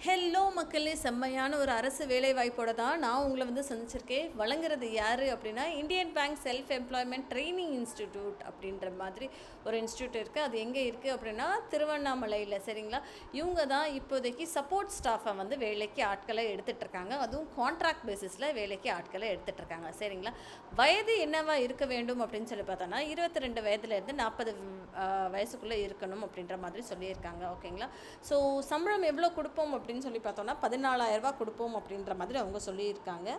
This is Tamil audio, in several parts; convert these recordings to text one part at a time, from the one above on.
ஹலோ மக்களே, செம்மையான ஒரு அரசு வேலைவாய்ப்போட தான் நான் உங்களை வந்து சந்திச்சிருக்கேன். வழங்குறது யார் அப்படின்னா, Indian bank self employment training institute அப்படின்ற மாதிரி ஒரு இன்ஸ்டியூட் இருக்குது. அது எங்கே இருக்குது அப்படின்னா திருவண்ணாமலையில். சரிங்களா? இவங்க தான் இப்போதைக்கு சப்போர்ட் ஸ்டாஃபை வந்து வேலைக்கு ஆட்களை எடுத்துகிட்ருக்காங்க. அதுவும் கான்ட்ராக்ட் பேசிஸில் வேலைக்கு ஆட்களை எடுத்துகிட்ருக்காங்க. சரிங்களா? வயது என்னவா இருக்க வேண்டும் அப்படின்னு சொல்லி பார்த்தோன்னா 22 வயதுலேருந்து 40 வயசுக்குள்ளே இருக்கணும் அப்படின்ற மாதிரி சொல்லியிருக்காங்க. ஓகேங்களா? ஸோ சம்பளம் எவ்வளோ கொடுப்போம் அப்படின்னு சொல்லி பார்த்தோன்னா 14,000 ரூபா கொடுப்போம் அப்படின்ற மாதிரி அவங்க சொல்லியிருக்காங்க.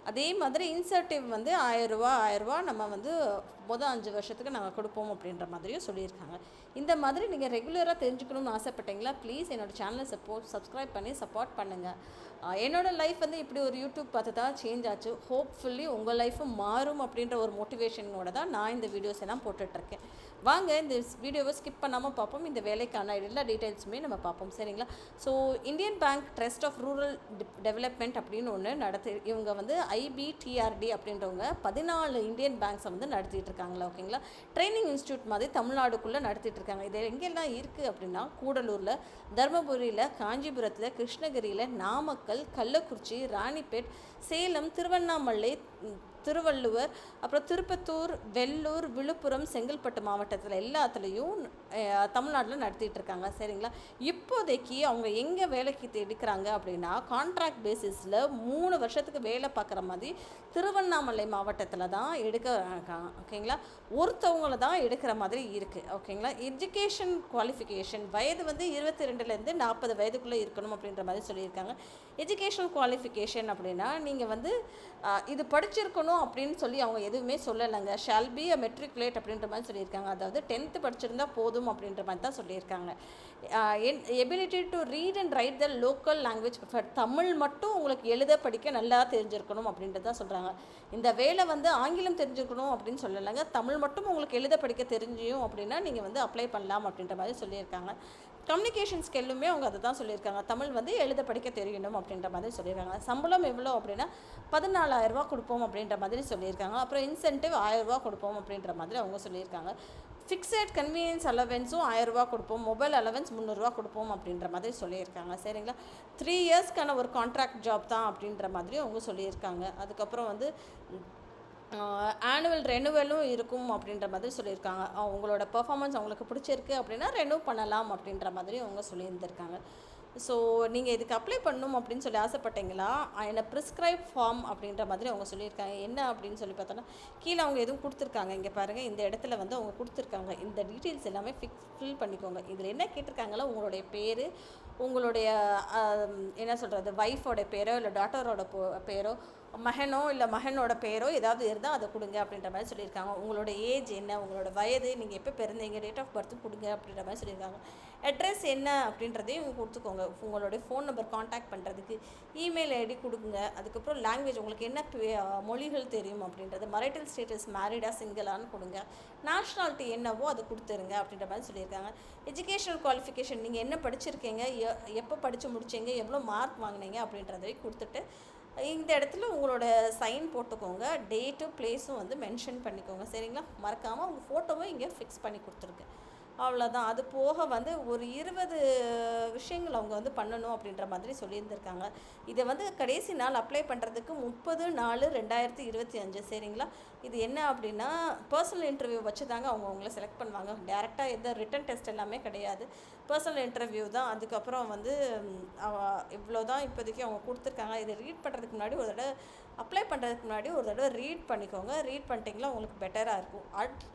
அதே மாதிரி இன்சென்டிவ் வந்து 1,000 ரூபா நம்ம வந்து மொதல் 5 வருஷத்துக்கு நாங்கள் கொடுப்போம் அப்படின்ற மாதிரியும் சொல்லியிருக்காங்க. இந்த மாதிரி நீங்கள் ரெகுலராக தெரிஞ்சுக்கணும்னு ஆசைப்பட்டீங்களா, ப்ளீஸ் என்னோடய சேனலை சப்ஸ்கிரைப் பண்ணி சப்போர்ட் பண்ணுங்கள். என்னோடய லைஃப் வந்து இப்படி ஒரு யூடியூப் பார்த்து தான் சேஞ்ச் ஆச்சு. ஹோப்ஃபுல்லி உங்கள் லைஃப்பும் மாறும் அப்படின்ற ஒரு மோட்டிவேஷனோட தான் நான் இந்த வீடியோஸ் எல்லாம் போட்டுட்ருக்கேன். வாங்க இந்த வீடியோவை ஸ்கிப் பண்ணாமல் பார்ப்போம். இந்த வேலைக்கான எல்லா டீட்டெயில்ஸுமே நம்ம பார்ப்போம். சரிங்களா? So Indian bank trust of rural development அப்படின்னு ஒன்று இவங்க வந்து IBTRD அப்படின்றவங்க 14 இந்தியன் பேங்க்ஸை வந்து நடத்திட்டு இருக்காங்களா. ஓகேங்களா? ட்ரைனிங் இன்ஸ்டியூட் மாதிரி தமிழ்நாடுக்குள்ளே நடத்திட்டு இருக்காங்க. இது எங்கெல்லாம் இருக்குது அப்படின்னா கூடலூரில், தருமபுரியில், காஞ்சிபுரத்தில், கிருஷ்ணகிரியில், நாமக்கல், கள்ளக்குறிச்சி, ராணிப்பேட், சேலம், திருவண்ணாமலை, திருவள்ளுவர், அப்புறம் திருப்பத்தூர், வெள்ளூர், விழுப்புரம், செங்கல்பட்டு மாவட்டத்தில் எல்லாத்துலேயும் தமிழ்நாட்டில் நடத்திட்டு இருக்காங்க. சரிங்களா? இப்போதைக்கு அவங்க எங்கே வேலைக்கு எடுக்கிறாங்க அப்படின்னா கான்ட்ராக்ட் பேசிஸில் 3 வருஷத்துக்கு வேலை பார்க்குற மாதிரி திருவண்ணாமலை மாவட்டத்தில் தான் எடுக்கிறாங்க. ஓகேங்களா? ஒருத்தவங்களை தான் எடுக்கிற மாதிரி இருக்குது. ஓகேங்களா? எஜுகேஷன் குவாலிஃபிகேஷன் வயது வந்து 22லேருந்து 40 வயதுக்குள்ளே இருக்கணும் அப்படின்ற மாதிரி சொல்லியிருக்காங்க. எஜுகேஷனல் குவாலிஃபிகேஷன் அப்படின்னா நீங்கள் வந்து இது படிச்சிருக்கணும் அப்படின்னு சொல்லி அவங்க எதுவுமே சொல்லலைங்க. ஷால் பி அ மெட்ரிகுலேட் அப்படின்ற மாதிரி சொல்லியிருக்காங்க. அதாவது 10th படிச்சிருந்தா போதும் அப்படின்ற மாதிரி தான் சொல்லியிருக்காங்க. Ability to read and right the local language, Tamil மட்டும் உங்களுக்கு எழுத படிக்க நல்லா தெரிஞ்சிருக்கணும் அப்படின்றது தான் சொல்கிறாங்க. இந்த வேலை வந்து ஆங்கிலம் தெரிஞ்சுக்கணும் அப்படின்னு சொல்லலைங்க. தமிழ் மட்டும் உங்களுக்கு எழுத படிக்க தெரிஞ்சியும் அப்படின்னா நீங்கள் வந்து அப்ளை பண்ணலாம் அப்படின்ற மாதிரி சொல்லியிருக்காங்க. கம்யூனிகேஷன் ஸ்கில்லுமே அவங்க அதை தான் சொல்லியிருக்காங்க. தமிழ் வந்து எழுத படிக்க தெரியணும் அப்படின்ற மாதிரி சொல்லியிருக்காங்க. சம்பளம் எவ்வளோ அப்படின்னா 14,000 ரூபா கொடுப்போம் அப்படின்ற மாதிரி சொல்லியிருக்காங்க. அப்புறம் இன்சென்டிவ் 1,000 ரூபா கொடுப்போம் அப்படின்ற மாதிரி அவங்க சொல்லியிருக்காங்க. ஃபிக்ஸட் கன்வீனியன்ஸ் அலவன்ஸும் 1,000 ரூபா கொடுப்போம், மொபைல் அலவன்ஸ் 300 ரூபா கொடுப்போம் அப்படின்ற மாதிரி சொல்லியிருக்காங்க. சரிங்களா? 3 இயர்ஸ்க்கான ஒரு கான்ட்ராக்ட் ஜாப் தான் அப்படின்ற மாதிரி அவங்க சொல்லியிருக்காங்க. அதுக்கப்புறம் வந்து ஆனுவல் ரெனுவலும் இருக்கும் அப்படின்ற மாதிரி சொல்லியிருக்காங்க. அவங்களோட பர்ஃபார்மன்ஸ் அவங்களுக்கு பிடிச்சிருக்கு அப்படின்னா ரெனூ பண்ணலாம் அப்படின்ற மாதிரி அவங்க சொல்லியிருந்திருக்காங்க. ஸோ நீங்கள் இதுக்கு அப்ளை பண்ணணும் அப்படின்னு சொல்லி ஆசைப்பட்டீங்களா, என்னை ப்ரிஸ்கிரைப் ஃபார்ம் அப்படின்ற மாதிரி அவங்க சொல்லியிருக்காங்க. என்ன அப்படின்னு சொல்லி பார்த்தோன்னா கீழே அவங்க எதுவும் கொடுத்துருக்காங்க. இங்கே பாருங்கள், இந்த இடத்துல வந்து அவங்க கொடுத்துருக்காங்க. இந்த டீட்டெயில்ஸ் எல்லாமே ஃபில் பண்ணிக்கோங்க. இதில் என்ன கேட்டிருக்காங்களோ உங்களுடைய பேர், உங்களுடைய என்ன சொல்கிறது ஒய்ஃபோட பேரோ இல்லை டாட்டரோட பேரோ, மகனோ இல்லை மகனோட பேரோ ஏதாவது இருந்தால் அதை கொடுங்க அப்படின்ற மாதிரி சொல்லியிருக்காங்க. உங்களோட ஏஜ் என்ன, உங்களோட வயது, நீங்கள் எப்போ பிறந்தீங்க, டேட் ஆஃப் பர்த் கொடுங்க அப்படின்ற மாதிரி சொல்லியிருக்காங்க. அட்ரஸ் என்ன அப்படின்றதையும் கொடுத்துக்கோங்க. உங்களுடைய ஃபோன் நம்பர் காண்டாக்ட் பண்ணுறதுக்கு, இமெயில் ஐடி கொடுங்க. அதுக்கப்புறம் லாங்குவேஜ் உங்களுக்கு என்ன மொழிகள் தெரியும் அப்படின்றது, மரைட்டல் ஸ்டேட்டஸ் மேரிடா சிங்கிளான்னு கொடுங்க. நேஷ்னாலிட்டி என்னவோ அதை கொடுத்துருங்க அப்படின்ற மாதிரி சொல்லியிருக்காங்க. எஜுகேஷனல் குவாலிஃபிகேஷன் நீங்கள் என்ன படிச்சிருக்கீங்க, எப்போ படித்து முடிச்சிங்க, எவ்வளோ மார்க் வாங்கினீங்க அப்படின்றதையும் கொடுத்துட்டு இந்த இடத்துல உங்களோட சைன் போட்டுக்கோங்க. டேட்டு பிளேஸும் வந்து மென்ஷன் பண்ணிக்கோங்க. சரிங்களா? மறக்காமல் உங்கள் ஃபோட்டோவும் இங்கே ஃபிக்ஸ் பண்ணி கொடுத்துருங்க. அவ்வளோதான். அது போக வந்து ஒரு 20 விஷயங்கள் அவங்க வந்து பண்ணணும் அப்படின்ற மாதிரி சொல்லியிருந்திருக்காங்க. இதை வந்து கடைசி நாள் அப்ளை பண்ணுறதுக்கு 30/4/2025. சரிங்களா? இது என்ன அப்படின்னா பர்சனல் இன்டர்வியூ வச்சு தாங்க அவங்கள செலக்ட் பண்ணுவாங்க. டேரெக்டாக எந்த ரிட்டன் டெஸ்ட் எல்லாமே கிடையாது, பர்சனல் இன்டர்வியூ தான். அதுக்கப்புறம் வந்து இவ்வளோ தான் இப்போதைக்கு அவங்க கொடுத்துருக்காங்க. இதை ரீட் பண்ணுறதுக்கு முன்னாடி ஒரு தடவை, அப்ளை பண்ணுறதுக்கு முன்னாடி ஒரு தடவை ரீட் பண்ணிக்கோங்க. ரீட் பண்ணிட்டீங்களா உங்களுக்கு பெட்டராக இருக்கும்.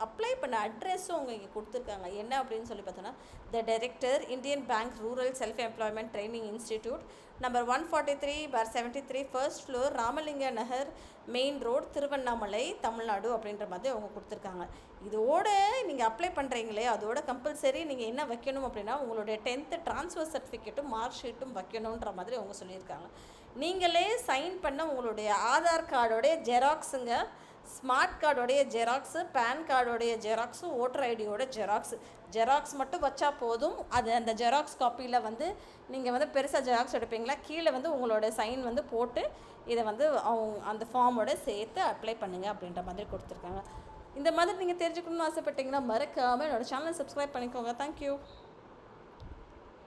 அப்ளை பண்ண அட்ரெஸ்ஸும் அவங்க இங்கே கொடுத்துருக்காங்க. என்ன அப்படின்னு சொல்லி பார்த்தோன்னா the director, Indian bank rural self employment training institute, number 143/73, first floor, Ramalinga Nagar, main road, Tiruvannamalai, Tamil Nadu அப்படின்ற மாதிரி அவங்க கொடுத்துருக்காங்க. இதோட நீங்கள் அப்ளை பண்ணுறீங்களே அதோட கம்பல்சரி நீங்கள் என்ன வைக்கணும் அப்படின்னா உங்களுடைய 10th ட்ரான்ஸ்ஃபர் சர்டிஃபிகேட்டும் மார்க் ஷீட்டும் வைக்கணுன்ற மாதிரி அவங்க சொல்லியிருக்காங்க. நீங்களே சைன் பண்ண உங்களுடைய ஆதார் கார்டோடைய ஜெராக்ஸுங்க, ஸ்மார்ட் கார்டோடைய ஜெராக்ஸு, பேன் கார்டோடைய ஜெராக்ஸு, ஓட்டர் ஐடியோட ஜெராக்ஸ் மட்டும் வச்சா போதும். அது அந்த ஜெராக்ஸ் காப்பியில் வந்து நீங்கள் வந்து பெருசாக ஜெராக்ஸ் எடுப்பீங்களா, கீழே வந்து உங்களோட சைன் வந்து போட்டு இதை வந்து அந்த ஃபார்மோட சேர்த்து அப்ளை பண்ணுங்கள் அப்படின்ற மாதிரி கொடுத்துருக்காங்க. இந்த மாதிரி நீங்கள் தெரிஞ்சுக்கணும்னு ஆசைப்பட்டீங்கன்னா மறக்காமல் என்னோடய சேனலை சப்ஸ்கிரைப் பண்ணிக்கோங்க. தேங்க்யூ.